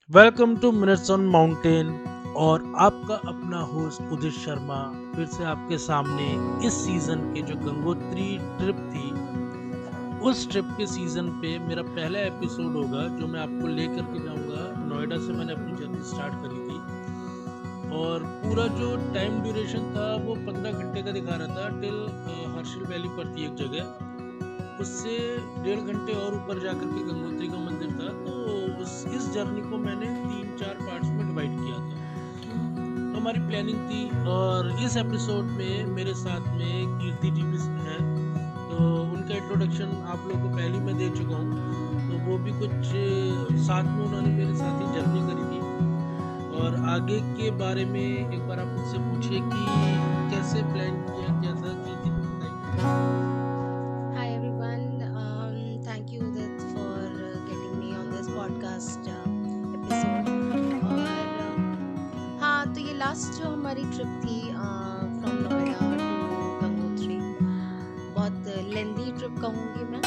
Welcome two minutes on mountain. और आपका अपना होस्ट उदित शर्मा फिर से आपके सामने इस सीजन के जो गंगोत्री ट्रिप थी उस ट्रिप के सीजन पे मेरा पहला एपिसोड होगा जो मैं आपको लेकर के जाऊंगा। नोएडा से मैंने अपनी जर्नी स्टार्ट करी थी और पूरा जो टाइम ड्यूरेशन था वो 15 घंटे का दिखा रहा था टिल हर्षिल वैली पर थी एक जगह। उससे 1.5 घंटे और ऊपर जाकर के गंगोत्री का मंदिर था। तो इस जर्नी को मैंने 3-4 पार्ट्स में डिवाइड किया था। तो हमारी प्लानिंग थी और इस एपिसोड में मेरे साथ में कीर्ति टीवी है। तो उनका इंट्रोडक्शन आप लोगों को पहले मैं दे चुका हूँ। तो वो भी कुछ साथ में उन्होंने मेरे साथ ही जर्नी करी थी। और आगे के बारे में एक बार आप मुझसे पूछिए कि कैसे प्लान किया क्या था। कीर्ति बताइए। Hi everyone. Thank you Udit for getting me on this podcast episode. और हाँ तो ये लास्ट जो हमारी ट्रिप थी फ्रॉम नोएडा टू गंगोत्री, बहुत लेंदी ट्रिप कहूँगी मैं।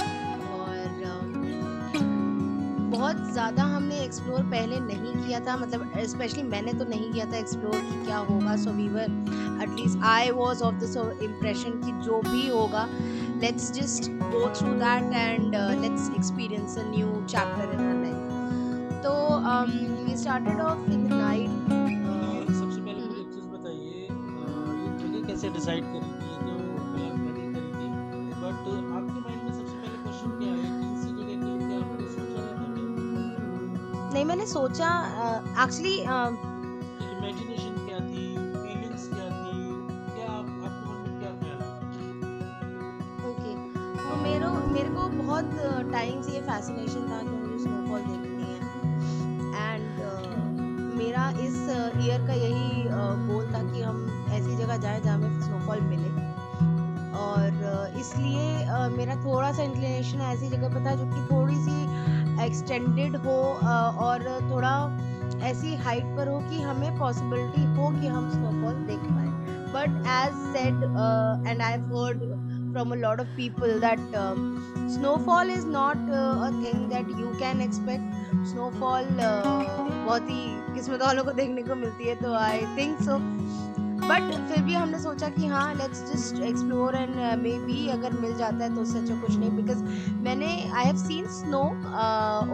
और बहुत ज़्यादा हमने एक्सप्लोर पहले नहीं किया था, मतलब स्पेशली मैंने तो नहीं किया था एक्सप्लोर कि क्या होगा। So we were at least I was of this impression कि जो भी होगा let's just go through that and let's experience a new chapter in our life. तो we started off in the night. सबसे पहले मुझे एक चीज़ बताइए, ये जगह कैसे डिसाइड करी थी? ये तो फिलहाल मैंने करी थी, बट आपके माइंड में सबसे पहले क्वेश्चन क्या है कि इसी जगह के लिए क्या आपने सोचा रहता नहीं, मैंने सोचा एक्चुअली है? इमेजिनेशन क्या थी, फीलिंग्स क्या थी, क्या आपके मन में क्या ख्याल ओके। तो मेरे को बहुत टाइम से ये फैसिनेशन था कि मुझे स्नोफॉल देखनी है। एंड मेरा इस ईयर का यही गोल था कि हम ऐसी जगह जाएं जहाँ हमें स्नोफॉल मिले। और इसलिए मेरा थोड़ा सा इंक्लिनेशन ऐसी जगह पे था जो कि थोड़ी सी एक्सटेंडेड हो और थोड़ा ऐसी हाइट पर हो कि हमें पॉसिबिलिटी हो कि हम स्नोफॉल देख पाए। But as said and I have heard from a lot of people that snowfall is not a thing that you can expect. Snowfall बहुत ही किस्मत वालों को देखने को मिलती है, तो आई थिंक सो। बट फिर भी हमने सोचा कि हाँ let's just explore and may be अगर मिल जाता है तो उससे अच्छा कुछ नहीं। बिकॉज मैंने I have seen snow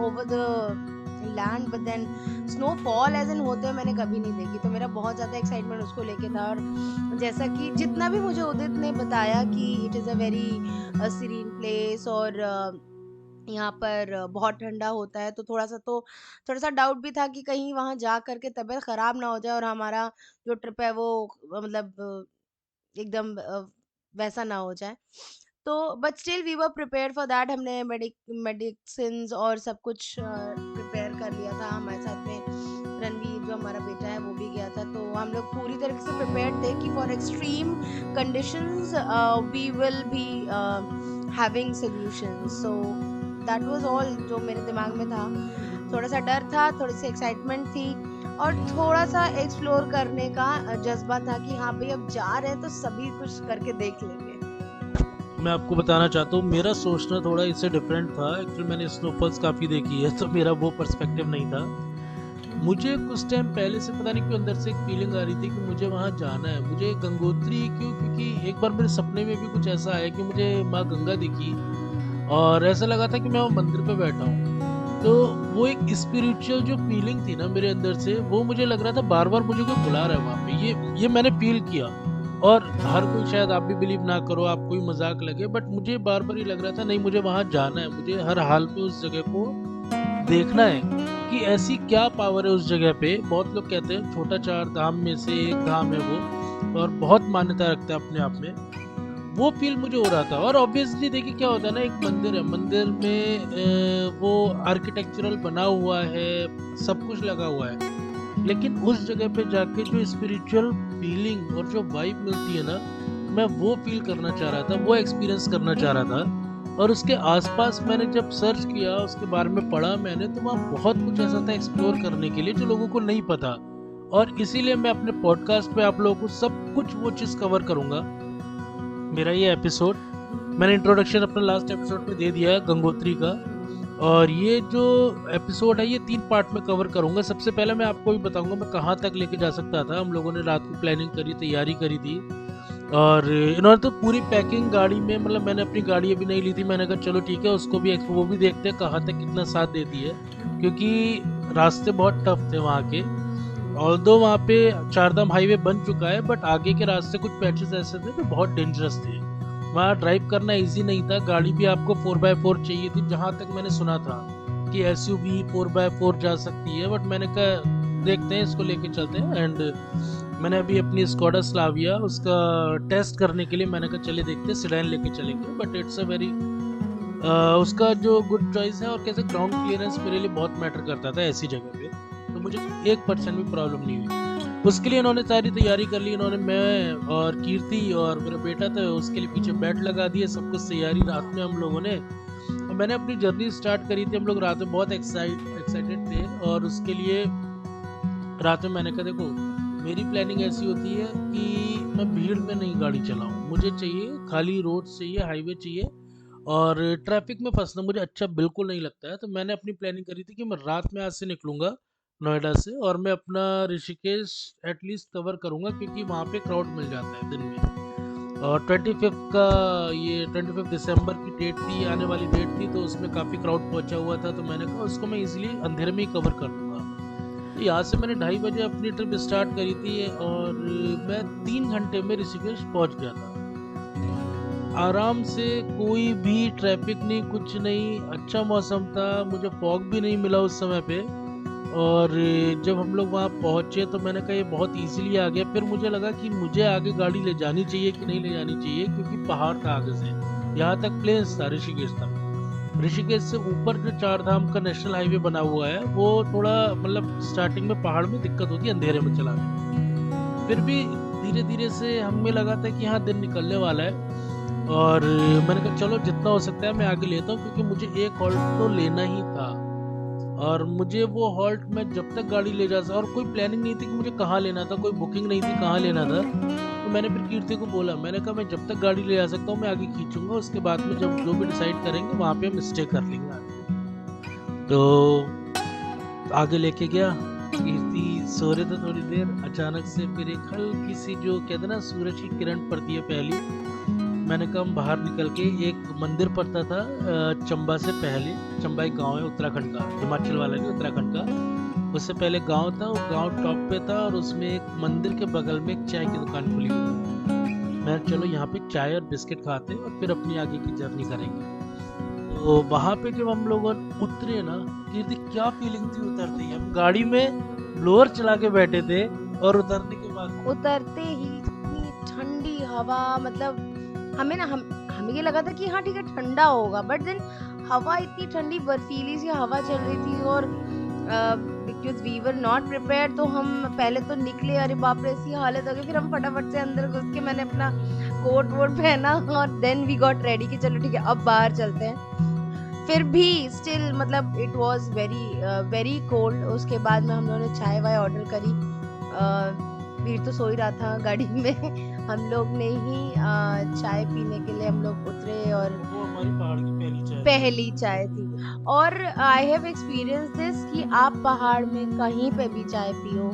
over the land, but then snowfall as an होते हुए मैंने कभी नहीं देखी। तो मेरा बहुत ज़्यादा एक्साइटमेंट उसको लेके था। और जैसा कि जितना भी मुझे उदित ने बताया कि it is a very serene place और यहाँ पर बहुत ठंडा होता है, तो थोड़ा सा डाउट भी था कि कहीं वहाँ जा करके तबीयत ख़राब ना हो जाए और हमारा जो ट्रिप है वो मतलब एकदम वैसा ना हो जाए। तो but still we were prepare for that. हमने मेडिसिन और सब कुछ प्रिपेयर कर लिया था। हमारे साथ में रणवीर जो हमारा बेटा है वो भी गया था। तो हम लोग पूरी तरीके से प्रिपेयर्ड थे कि for extreme conditions we will be having solutions. So that was all जो मेरे दिमाग में था। थोड़ा सा डर था, थोड़ी सी एक्साइटमेंट थी और थोड़ा सा एक्सप्लोर करने का जज्बा था कि हाँ भाई अब जा रहे हैं तो सभी कुछ करके देख लेंगे। मैं आपको बताना चाहता हूँ मेरा सोचना थोड़ा इससे डिफरेंट था। एक्चुअली मैंने स्नोफॉल्स काफ़ी देखी है तो मेरा वो पर्सपेक्टिव नहीं था। मुझे कुछ टाइम पहले से पता नहीं क्यों अंदर से एक फीलिंग आ रही थी कि मुझे वहाँ जाना है। मुझे गंगोत्री क्यों, क्योंकि एक बार मेरे सपने में भी कुछ ऐसा आया कि मुझे माँ गंगा दिखी और ऐसा लगा था कि मैं वहाँ मंदिर पे बैठा हूँ। तो वो एक स्पिरिचुअल जो फीलिंग थी ना मेरे अंदर से, वो मुझे लग रहा था बार बार मुझे कोई बुला रहा है वहाँ पे। ये मैंने फील किया। और हर कोई, शायद आप भी बिलीव ना करो, आपको भी मजाक लगे, बट मुझे बार बार ये लग रहा था नहीं मुझे वहाँ जाना है। मुझे हर हाल में उस जगह को देखना है कि ऐसी क्या पावर है उस जगह पे। बहुत लोग कहते हैं छोटा चार धाम में से एक धाम है वो, और बहुत मान्यता रखता है अपने आप में। वो फील मुझे हो रहा था। और ऑब्वियसली देखिए क्या होता है ना, एक मंदिर है, मंदिर में वो आर्किटेक्चरल बना हुआ है, सब कुछ लगा हुआ है, लेकिन उस जगह पे जाके जो स्पिरिचुअल फीलिंग और जो वाइब मिलती है ना, मैं वो फील करना चाह रहा था, वो एक्सपीरियंस करना चाह रहा था। और उसके आसपास मैंने जब सर्च किया, उसके बारे में पढ़ा मैंने, तो वहाँ बहुत कुछ ऐसा था एक्सप्लोर करने के लिए जो लोगों को नहीं पता। और इसीलिए मैं अपने पॉडकास्ट पे आप लोगों को सब कुछ वो चीज़ कवर करूँगा। मेरा ये एपिसोड, मैंने इंट्रोडक्शन अपना लास्ट एपिसोड में दे दिया है गंगोत्री का। और ये जो एपिसोड है ये 3 पार्ट में कवर करूँगा। सबसे पहले मैं आपको भी बताऊँगा मैं कहाँ तक लेके जा सकता था। हम लोगों ने रात को प्लानिंग करी, तैयारी करी थी और इन्होंने तो पूरी पैकिंग गाड़ी में, मतलब मैंने अपनी गाड़ी अभी नहीं ली थी। मैंने कहा चलो ठीक है, उसको भी वो भी देखते हैं कहाँ तक कितना साथ देती है, क्योंकि रास्ते बहुत टफ थे वहाँ के। ऑल्दो वहाँ पे चारधाम हाईवे बन चुका है, बट आगे के रास्ते कुछ पैचेस ऐसे थे जो बहुत डेंजरस थे। वहाँ ड्राइव करना इजी नहीं था। गाड़ी भी आपको 4x4 चाहिए थी, जहाँ तक मैंने सुना था कि एसयूवी 4x4 जा सकती है, बट मैंने कहा देखते हैं, इसको लेके चलते हैं। एंड मैंने अभी अपनी स्कोडा स्लाविया उसका टेस्ट करने के लिए मैंने कहा चले देखते हैं, सेडान लेके चलेंगे। बट इट्स अ वेरी उसका जो गुड चॉइस है, और कैसे ग्राउंड क्लियरेंस मेरे लिए बहुत मैटर करता था ऐसी जगह पे, तो मुझे 1% भी प्रॉब्लम नहीं हुई। उसके लिए इन्होंने सारी तैयारी कर ली। इन्होंने, मैं और कीर्ति और मेरा बेटा था, उसके लिए पीछे बेड लगा दिए, सब कुछ तैयारी रात में हम लोगों ने। और मैंने अपनी जर्नी स्टार्ट करी थी। हम लोग रात में बहुत एक्साइटेड थे, और उसके लिए रात में मैंने कहा देखो मेरी प्लानिंग ऐसी होती है कि मैं भीड़ में नहीं गाड़ी चलाऊं, मुझे चाहिए खाली रोड चाहिए, हाईवे चाहिए, और ट्रैफिक में फंसना मुझे अच्छा बिल्कुल नहीं लगता है। तो मैंने अपनी प्लानिंग करी थी कि मैं रात में आज से निकलूंगा नोएडा से, और मैं अपना ऋषिकेश एटलीस्ट कवर करूंगा, क्योंकि वहाँ पे क्राउड मिल जाता है दिन में। और 25 दिसंबर की डेट थी, आने वाली डेट थी, तो उसमें काफ़ी क्राउड पहुंचा हुआ था। तो मैंने कहा उसको मैं इजीली अंधेरे में ही कवर कर दूंगा। तो यहाँ से मैंने 2:30 बजे अपनी ट्रिप स्टार्ट करी थी, और मैं 3 घंटे में ऋषिकेश पहुंच गया था आराम से। कोई भी ट्रैफिक नहीं, कुछ नहीं, अच्छा मौसम था, मुझे फॉग भी नहीं मिला उस समय पे। और जब हम लोग वहाँ पहुँचे तो मैंने कहा ये बहुत इजीली आ गया। फिर मुझे लगा कि मुझे आगे गाड़ी ले जानी चाहिए कि नहीं ले जानी चाहिए, क्योंकि पहाड़ था आगे से, यहाँ तक प्लेन्स था ऋषिकेश तक। ऋषिकेश से ऊपर जो चारधाम का नेशनल हाईवे बना हुआ है, वो थोड़ा मतलब स्टार्टिंग में पहाड़ में दिक्कत होती है अंधेरे में चलाने। फिर भी धीरे धीरे से हमें लगा था कि हाँ दिन निकलने वाला है, और मैंने कहा चलो जितना हो सकता है मैं आगे लेता हूँ, क्योंकि मुझे एक हॉल्ट तो लेना ही था। और मुझे वो हॉल्ट में जब तक गाड़ी ले जा, और कोई प्लानिंग नहीं थी कि मुझे कहाँ लेना था, कोई बुकिंग नहीं थी कहाँ लेना था। तो मैंने फिर कीर्ति को बोला, मैंने कहा मैं जब तक गाड़ी ले जा सकता हूँ मैं आगे खींचूंगा, उसके बाद में जब जो भी डिसाइड करेंगे वहाँ पे हम स्टे कर लेंगे आगे। तो आगे लेके गया, कीर्ति सो रहे थे थोड़ी देर, अचानक से फिर एक हल्की सी जो कहते ना सूरज की किरण पड़ती है पहली, मैंने कहा हम बाहर निकल के, एक मंदिर पड़ता था चंबा से पहले। चंबा एक गांव है उत्तराखंड का, हिमाचल वाला नहीं, उत्तराखंड का। उससे पहले गांव था, वो गांव टॉप पे था, और उसमें एक मंदिर के बगल में एक चाय की दुकान खुली हुई थी। मैं चलो यहाँ पे चाय और बिस्किट खाते हैं और फिर अपनी आगे की जर्नी करेंगे। तो वहाँ पे जब हम लोग उतरे ना, कीर्ति क्या फीलिंग थी उतरते ही। हम गाड़ी में ब्लोअर चला के बैठे थे, और उतरने के बाद उतरते ही इतनी ठंडी हवा, मतलब हमें ये लगा था कि हाँ ठीक है ठंडा होगा, बट देन हवा इतनी ठंडी बर्फीली सी हवा चल रही थी। और because we were not prepared, तो हम पहले तो निकले, अरे बाप रे ऐसी हालत हो गई। फिर हम फटाफट से अंदर घुस के मैंने अपना कोट वोट पहना, और देन वी गॉट रेडी कि चलो ठीक है अब बाहर चलते हैं। फिर भी स्टिल मतलब इट वाज वेरी कोल्ड। उसके बाद में हम लोगों ने चाय वाय ऑर्डर करी। वीर तो सो ही रहा था गाड़ी में। हम लोग ने ही चाय पीने के लिए हम लोग उतरे, और वो हमारी पहाड़ की पहली चाय थी। और आई हैव एक्सपीरियंस दिस कि आप पहाड़ में कहीं पे भी चाय पियो,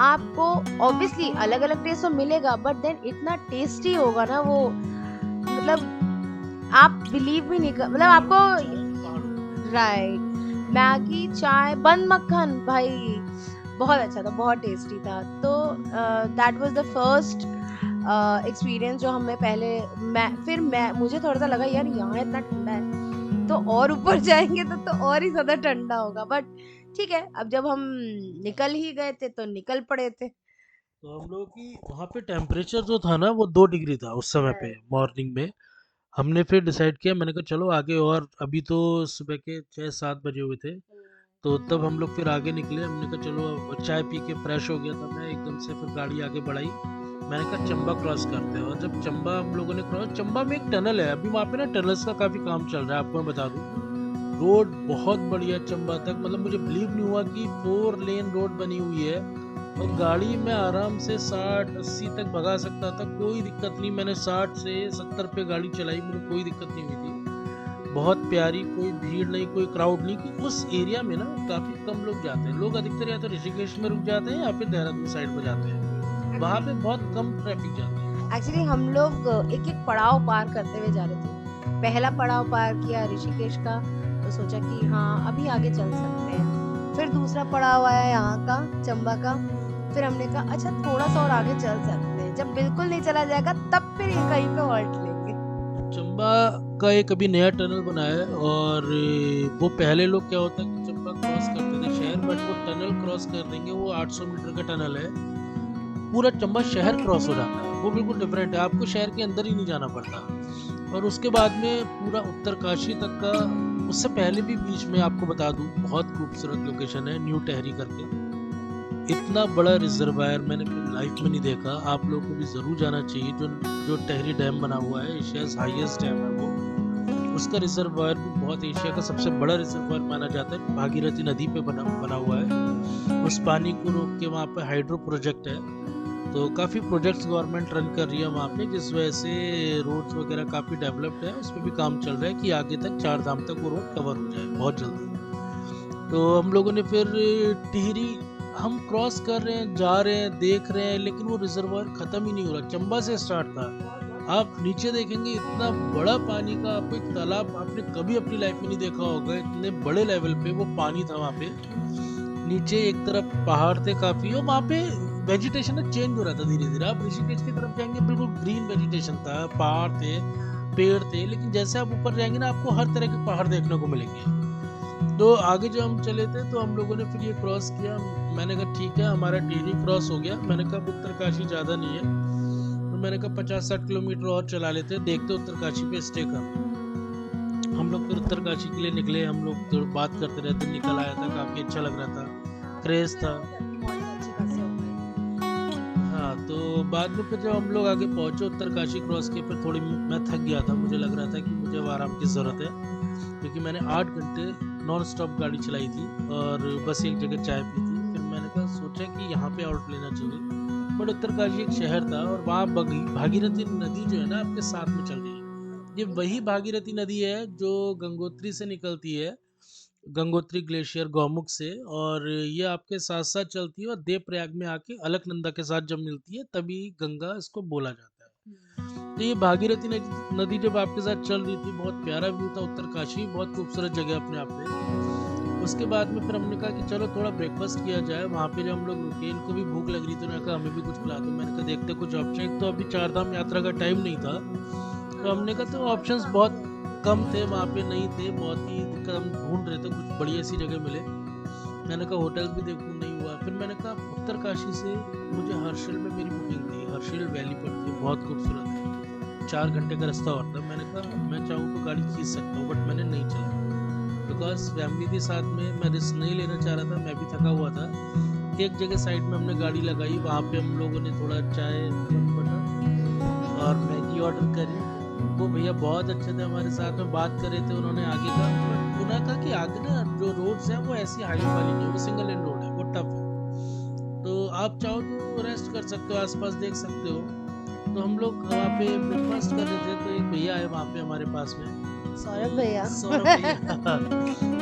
आपको ऑब्वियसली अलग अलग टेस्ट तो मिलेगा, बट देन इतना टेस्टी होगा ना वो, मतलब आप बिलीव भी नहीं कर, मतलब आपको राइट। मैगी, चाय, बंद मक्खन, भाई बहुत अच्छा था, बहुत टेस्टी था। तो that was the first experience जो हमें पहले, मुझे थोड़ा सा लगा यार यहाँ इतना ठंडा है, तो और ऊपर जाएंगे तो और ही ज्यादा ठंडा होगा, बट ठीक है अब जब हम निकल ही गए थे तो निकल पड़े थे। तो हम लोग की वहाँ पे टेम्परेचर जो था ना वो 2 डिग्री था उस समय पे मॉर्निंग में। हमने फिर डिसाइड किया, मैंने कहा चलो आगे, और अभी तो सुबह के 6-7 बजे हुए थे। तो तब हम लोग फिर आगे निकले। हमने कहा चलो, चाय पी के फ्रेश हो गया था मैं एकदम से, फिर गाड़ी आगे बढ़ाई। मैंने कहा चंबा क्रॉस करते हैं। और जब चंबा हम लोगों ने क्रॉस, चंबा में एक टनल है, अभी वहाँ पे ना टनल्स का काफ़ी काम चल रहा है, आपको मैं बता दूँ। रोड बहुत बढ़िया चंबा तक, मतलब मुझे बिलीव नहीं हुआ कि 4 लेन रोड बनी हुई है, और गाड़ी में आराम से 60-80 तक भगा सकता था, कोई दिक्कत नहीं। मैंने 60 से 70 पे गाड़ी चलाई, मुझे कोई दिक्कत नहीं हुई थी। बहुत प्यारी, कोई भीड़ नहीं, कोई क्राउड नहीं, कि उस एरिया में ना काफ़ी कम लोग जाते हैं। लोग अधिकतर या तो ऋषिकेश में रुक जाते हैं या फिर देहरादून साइड पे जाते हैं। वहाँ पे बहुत कम ट्रैफिक जाता है। एक्चुअली हम लोग एक एक पड़ाव पार करते हुए जा रहे थे। पहला पड़ाव पार किया ऋषिकेश का, तो सोचा कि हाँ अभी आगे चल सकते हैं। फिर दूसरा पड़ाव आया यहाँ का, चंबा का। फिर हमने कहा अच्छा थोड़ा सा और आगे चल सकते हैं, जब बिल्कुल नहीं चला जाएगा तब फिर कहीं पे हॉल्ट लेंगे। चंबा का एक अभी नया टनल बना है, और वो पहले लोग क्या होता है कि चंबा क्रॉस करते थे शहर, बट वो टनल क्रॉस कर देंगे, वो 800 मीटर का टनल है, पूरा चंबा शहर क्रॉस हो जाता है। वो बिल्कुल डिफरेंट है, आपको शहर के अंदर ही नहीं जाना पड़ता। और उसके बाद में पूरा उत्तरकाशी तक का, उससे पहले भी बीच में आपको बता दूं बहुत खूबसूरत लोकेशन है न्यू टहरी करके। इतना बड़ा रिजर्वायर मैंने अपनी लाइफ में नहीं देखा, आप लोगों को भी ज़रूर जाना चाहिए। जो टहरी डैम बना हुआ है, एशियाज़ हाईएस्ट डैम है वो। उसका रिजर्वायर भी बहुत, एशिया का सबसे बड़ा रिजर्वायर माना जाता है। भागीरथी नदी पे बना हुआ है। उस पानी को रोक के वहाँ पे हाइड्रो प्रोजेक्ट है, तो काफ़ी प्रोजेक्ट्स गवर्नमेंट रन कर रही है वहाँ पे, जिस वजह से रोड्स वगैरह काफ़ी डेवलप्ड है। उस पर भी काम चल रहा है कि आगे तक 4 धाम तक वो रोड कवर हो जाए बहुत जल्दी। तो हम लोगों ने फिर टिहरी हम क्रॉस कर रहे हैं, जा रहे हैं, देख रहे हैं, लेकिन वो रिजर्वायर ख़त्म ही नहीं हो रहा। चंबा से स्टार्ट था, आप नीचे देखेंगे इतना बड़ा पानी का आपको एक तालाब आपने कभी अपनी लाइफ में नहीं देखा होगा। इतने बड़े लेवल पे वो पानी था वहाँ पे। नीचे एक तरफ पहाड़ थे काफ़ी, और वहाँ पे वेजिटेशन चेंज हो रहा था धीरे धीरे। आप ऋषिकेश की तरफ जाएंगे बिल्कुल ग्रीन वेजिटेशन था, पहाड़ थे, पेड़ थे, लेकिन जैसे आप ऊपर जाएंगे ना आपको हर तरह के पहाड़ देखने को मिलेंगे। तो आगे जब हम चले थे तो हम लोगों ने फिर ये क्रॉस किया। मैंने कहा ठीक है हमारा टिहरी क्रॉस हो गया। मैंने कहा उत्तरकाशी ज़्यादा नहीं है, तो मैंने कहा 50-60 किलोमीटर और चला लेते, देखते उत्तरकाशी पे स्टे कर। हम लोग फिर उत्तरकाशी के लिए निकले। हम लोग तो बात करते रहते, निकल आया था, काफ़ी अच्छा लग रहा था, क्रेज था। हाँ, तो बाद में फिर जब हम लोग आगे पहुँचे उत्तरकाशी क्रॉस के, फिर थोड़ी मैं थक गया था, मुझे लग रहा था कि मुझे अब आराम की ज़रूरत है, क्योंकि मैंने 8 घंटे नॉन स्टॉप गाड़ी चलाई थी और बस एक जगह चाय पी थी। फिर मैंने कहा सोचा कि यहाँ पे आउट लेना चाहिए, बट उत्तरकाशी एक शहर था और वहाँ भागीरथी नदी जो है ना आपके साथ में चल रही है। ये वही भागीरथी नदी है जो गंगोत्री से निकलती है, गंगोत्री ग्लेशियर गौमुख से, और ये आपके साथ साथ चलती है और देवप्रयाग में आके अलकनंदा के साथ जब मिलती है तभी गंगा इसको बोला जाता है। तो ये भागीरथी नदी जब आपके साथ चल रही थी, बहुत प्यारा व्यू था। उत्तरकाशी बहुत खूबसूरत जगह अपने आप में। उसके बाद में फिर हमने कहा कि चलो थोड़ा ब्रेकफास्ट किया जाए। वहाँ पे जब हम लोग रुके, इनको भी भूख लग रही थी, उन्होंने कहा हमें भी कुछ खिला दो। मैंने कहा देखते कुछ ऑप्शन, तो अभी 4 धाम यात्रा का टाइम नहीं था, तो हमने कहा तो ऑप्शंस बहुत कम थे वहाँ पे, नहीं थे, बहुत ही दिक्कत, हम ढूंढ रहे थे कुछ बढ़िया सी जगह मिले। मैंने कहा होटल्स भी देखूँ, नहीं हुआ। फिर मैंने कहा उत्तरकाशी से मुझे हर्षिल में मेरी बुकिंग थी, हर्षिल वैली पड़ती है, बहुत खूबसूरत है, 4 घंटे का रास्ता और था। मैंने कहा मैं चाहूँ तो गाड़ी खींच सकता हूँ, बट मैंने नहीं चला बिकॉज फैमिली के साथ में मैं रिस्क नहीं लेना चाह रहा था, मैं भी थका हुआ था। एक जगह साइड में हमने गाड़ी लगाई, वहाँ पे हम लोगों ने थोड़ा चाय और मैगी ऑर्डर करी। वो भैया बहुत अच्छे थे, हमारे साथ में बात कर रहे थे। उन्होंने आगे का, उन्होंने कहा कि आगे ना जो रोड्स हैं वो ऐसी हाईवे वाली नहीं, वो सिंगल लेन रोड है, वो टफ है, तो आप चाहो तो रेस्ट कर सकते हो, आसपास देख सकते हो। तो हम लोग वहाँ पे ब्रेकफास्ट कर रहे थे, तो एक भैया आए वहाँ पे हमारे पास में, सौरभ भैया। सौरभ भैया।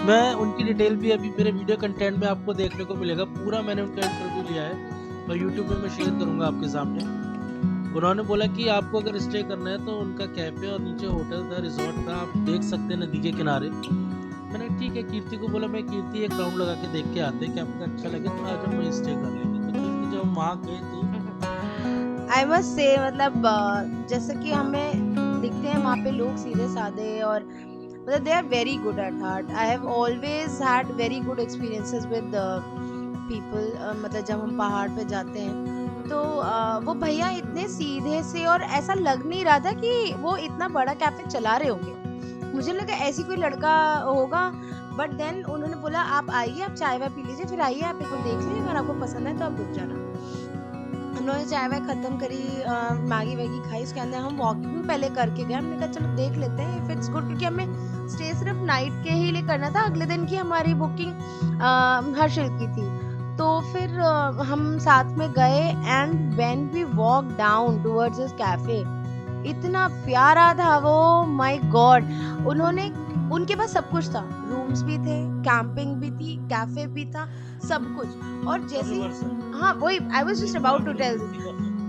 मैं उनकी डिटेल भी अभी मेरे वीडियो कंटेंट में आपको देखने को मिलेगा, पूरा मैंने उनका इंटरव्यू लिया है और यूट्यूब पे मैं शेयर करूँगा आपके सामने। उन्होंने बोला कि आपको अगर स्टे करना है तो उनका कैफे और नीचे होटल था, रिजॉर्ट था, आप देख सकते हैं नदी के किनारे। मैंने ठीक है कीर्ति को बोला, मैं कीर्ति एक राउंड लगा के देख के आते हैं, क्या आपको अच्छा लगे तो आज हम वहीं स्टे कर लेंगे। तो कीर्ति जब हम वहाँ गए तो आई मस्ट से मतलब जैसे कि हमें दिखते हैं वहाँ पे लोग सीधे साधे और मतलब they are very good at heart. I have always had very good experiences with people. मतलब जब हम पहाड़ पे जाते हैं तो वो भैया इतने सीधे से, और ऐसा लग नहीं रहा था कि वो इतना बड़ा कैफे चला रहे होंगे, मुझे लगा ऐसी कोई लड़का होगा। बट देन उन्होंने बोला आप आइए, आप चाय वाय पी लीजिए, फिर आइए आप एक बार देख लीजिए, अगर आपको पसंद है तो आप रुक जाना। उन्होंने चाय वाय खत्म करी, मैगी वैगी खाई, उसके अंदर हम वॉकिंग पहले करके गए। हमने कहा चलो देख लेते हैं इफ इट्स गुड, क्योंकि हमें स्टे सिर्फ नाइट के ही लिए करना था, अगले दिन की हमारी बुकिंग हर्षिल की थी। तो फिर हम साथ में गए and when we walk down towards this cafe, इतना प्यारा था वो, माय गॉड। उन्होंने उनके पास सब कुछ था, रूम्स भी थे, कैंपिंग भी थी, कैफे भी था, सब कुछ। और जैसे हाँ वही I was just about to tell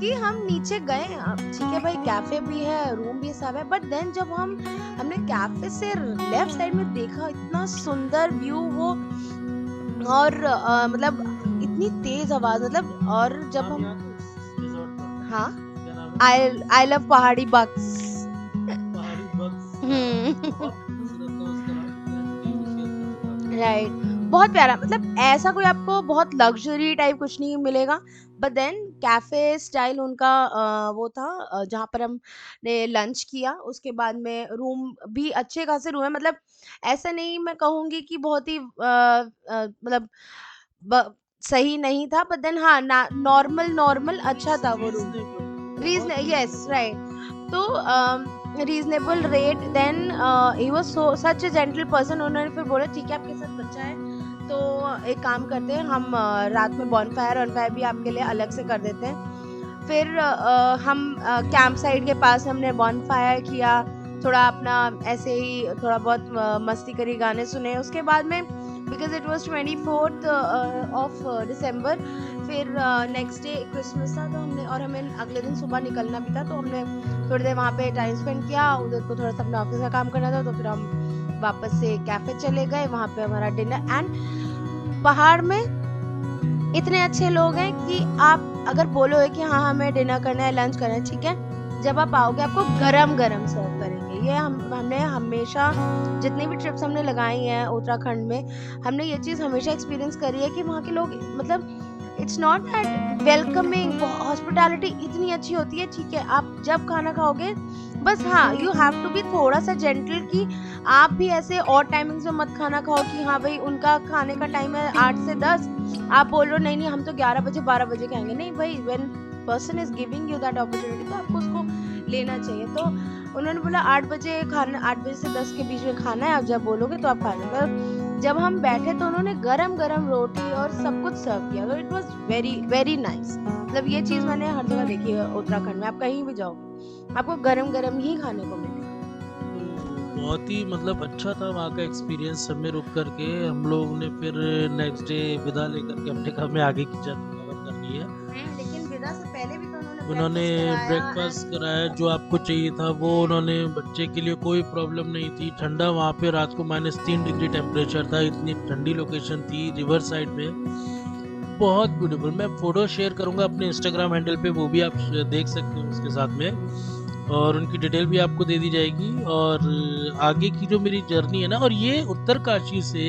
कि हम नीचे गए, ठीक है भाई कैफे भी है, रूम भी सब है, बट देन जब हमने कैफे से लेफ्ट साइड में देखा, इतना सुंदर व्यू वो, और मतलब इतनी तेज आवाज, मतलब, और जब हम हाँ आई लव पहाड़ी बक्स। राइट, बहुत प्यारा, मतलब ऐसा कोई आपको बहुत लग्जरी टाइप कुछ नहीं मिलेगा, बट देन कैफे स्टाइल उनका वो था, जहाँ पर हमने लंच किया, उसके बाद में रूम भी अच्छे खासे रूम है, मतलब ऐसा नहीं मैं कहूंगी कि बहुत ही मतलब सही नहीं था, बट देन हाँ नॉर्मल नॉर्मल अच्छा था वो रूम, रीजन यस राइट। तो reasonable rate, then he was so such a gentle person. उन्होंने फिर बोला ठीक है आपके साथ बच्चा है तो एक काम करते हैं, हम रात में बॉनफायर भी आपके लिए अलग से कर देते हैं। फिर हम कैंप साइड के पास हमने बॉनफायर किया, थोड़ा अपना ऐसे ही थोड़ा बहुत मस्ती करी, गाने सुने। उसके बाद में because it was 24th of December, फिर नेक्स्ट डे क्रिसमस था, तो हमने, और हमें अगले दिन सुबह निकलना भी था, तो हमने थोड़ी देर वहाँ पे टाइम स्पेंड किया, उधर को थोड़ा सा अपना ऑफिस का काम करना था, तो फिर हम वापस से कैफे चले गए, वहाँ पे हमारा डिनर। एंड पहाड़ में इतने अच्छे लोग हैं कि आप अगर बोलोगे कि हाँ हमें डिनर करना है, लंच करना है, ठीक है, जब आप आओगे आपको गरम गरम सर्व करेंगे। ये हमने हमेशा जितनी भी ट्रिप्स हमने लगाई हैं उत्तराखंड में, हमने ये चीज़ हमेशा एक्सपीरियंस करी है कि वहाँ के लोग, मतलब it's not that welcoming, hospitality इतनी अच्छी होती है, ठीक है, आप जब खाना खाओगे बस हाँ यू हैव टू बी थोड़ा सा जेंटल कि आप भी ऐसे और टाइमिंग्स में मत खाना खाओ कि हाँ भाई उनका खाने का टाइम है 8 से 10, आप बोल रहे हो नहीं नहीं हम तो 11 बजे 12 बजे खाएंगे। नहीं भाई, when person is giving you that opportunity तो आपको उसको लेना चाहिए। तो उन्होंने बोला 8 बजे खाना, 8 बजे से 10 के बीच में खाना है, आप जब बोलोगे तो आप खा लेंगे। जब हम बैठे तो उन्होंने गरम गरम रोटी और सब कुछ सर्व किया, तो it was very very nice. मतलब ये चीज़ मैंने हर जगह देखी है उत्तराखंड में, आप कहीं भी जाओ आपको गरम गरम ही खाने को मिलेगा। बहुत ही मतलब अच्छा था वहाँ का एक्सपीरियंस। सब में रुक करके हम लोग ने फिर नेक्स्ट डे विदा लेकर के अपने घर में आगे की जर्नी कवर कर ली है। लेकिन विदा से पहले भी तो उन्होंने ब्रेकफास्ट कराया जो आपको चाहिए था वो, उन्होंने बच्चे के लिए कोई प्रॉब्लम नहीं थी। ठंडा वहाँ पे रात को -3 डिग्री टेम्परेचर था, इतनी ठंडी लोकेशन थी रिवर साइड पे, बहुत ब्यूटीफुल। मैं फोटो शेयर करूँगा अपने इंस्टाग्राम हैंडल पे, वो भी आप देख सकते हो उसके साथ में, और उनकी डिटेल भी आपको दे दी जाएगी। और आगे की जो मेरी जर्नी है ना, और ये उत्तरकाशी से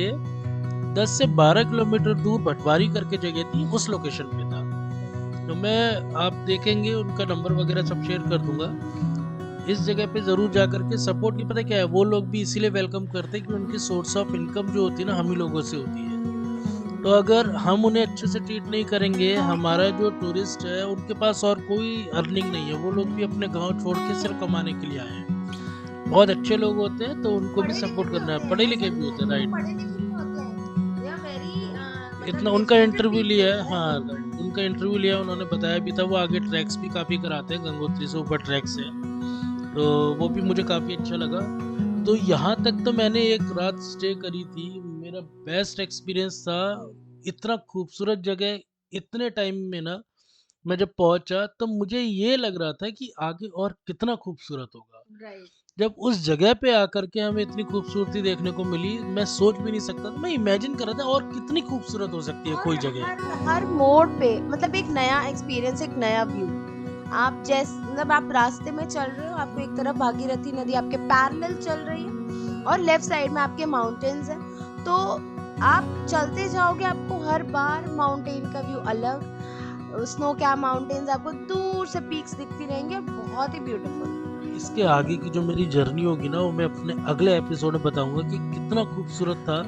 10 से 12 किलोमीटर दूर भटवारी करके जगह थी, उस लोकेशन पे था। तो मैं, आप देखेंगे उनका नंबर वगैरह सब शेयर कर दूंगा। इस जगह पे ज़रूर जा करके सपोर्ट, नहीं पता क्या है, वो लोग भी इसीलिए वेलकम करते हैं कि उनकी सोर्स ऑफ इनकम जो होती है ना हम ही लोगों से होती है। तो अगर हम उन्हें अच्छे से ट्रीट नहीं करेंगे, हमारा जो टूरिस्ट है उनके पास और कोई अर्निंग नहीं है, वो लोग भी अपने गांव छोड़ के सिर्फ कमाने के लिए आए हैं। बहुत अच्छे लोग होते हैं तो उनको भी सपोर्ट करना है, पढ़े लिखे भी होते हैं, राइट। इतना उनका इंटरव्यू लिया है, हाँ उनका इंटरव्यू लिया, उन्होंने बताया भी था, वो आगे ट्रैक्स भी काफ़ी कराते हैं, गंगोत्री से ऊपर ट्रैक्स है, तो वो भी मुझे काफ़ी अच्छा लगा। तो यहाँ तक तो मैंने एक रात स्टे करी थी, मेरा बेस्ट एक्सपीरियंस था। इतना खूबसूरत जगह, इतने टाइम में ना मैं जब पहुंचा तो मुझे ये लग रहा था कि आगे और कितना खूबसूरत होगा। राइट, जब उस जगह पे आकर के हमें इतनी खूबसूरती देखने को मिली, मैं सोच भी नहीं सकता था, मैं इमेजिन कर रहा था और कितनी खूबसूरत हो सकती है कोई जगह। हर मोड़ पे मतलब एक नया एक्सपीरियंस, एक नया व्यू। आप जैसे मतलब आप रास्ते में चल रहे हो, आपको एक तरफ भागीरथी नदी आपके पैरेलल चल रही है और लेफ्ट साइड में आपके माउंटेन्स हैं, तो आप चलते जाओगे आपको हर बार माउंटेन का व्यू अलग, स्नो कैप माउंटेन्स आपको दूर से पीक्स दिखती रहेंगी और बहुत ही ब्यूटीफुल। इसके आगे की जो मेरी जर्नी होगी ना, वो मैं अपने अगले एपिसोड में बताऊंगा कि कितना खूबसूरत था,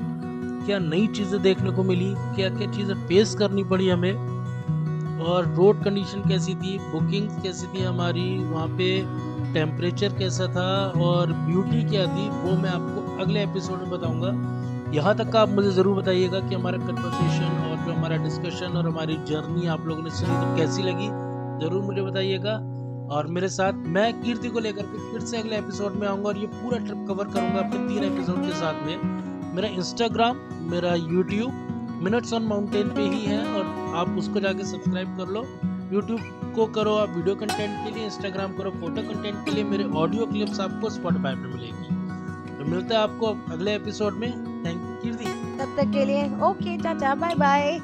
क्या नई चीज़ें देखने को मिली, क्या क्या चीज़ें फेस करनी पड़ी हमें, और रोड कंडीशन कैसी थी, बुकिंग कैसी थी हमारी वहाँ पे, टेम्परेचर कैसा था और ब्यूटी क्या थी, वो मैं आपको अगले एपिसोड में बताऊंगा। यहाँ तक का आप मुझे ज़रूर बताइएगा कि हमारा कन्वर्सेशन और जो हमारा डिस्कशन और हमारी जर्नी आप लोगों ने सुनी तो कैसी लगी, ज़रूर मुझे बताइएगा। और मेरे साथ मैं कीर्ति को लेकर के फिर से अगले एपिसोड में आऊँगा और ये पूरा ट्रिप कवर करूँगा अपने 3 एपिसोड के साथ में। मेरा इंस्टाग्राम, मेरा यूट्यूब मिनट्स ऑन माउंटेन पे ही है और आप उसको जाके सब्सक्राइब कर लो। यूट्यूब को करो आप वीडियो कंटेंट के लिए, इंस्टाग्राम करो फोटो कंटेंट के लिए। मेरे ऑडियो क्लिप्स आपको स्पॉटिफाई पे मिलेगी। तो मिलता है आपको अगले एपिसोड में। थैंक यू कीर्ति। तब तक के लिए ओके, चाचा, बाय बाय।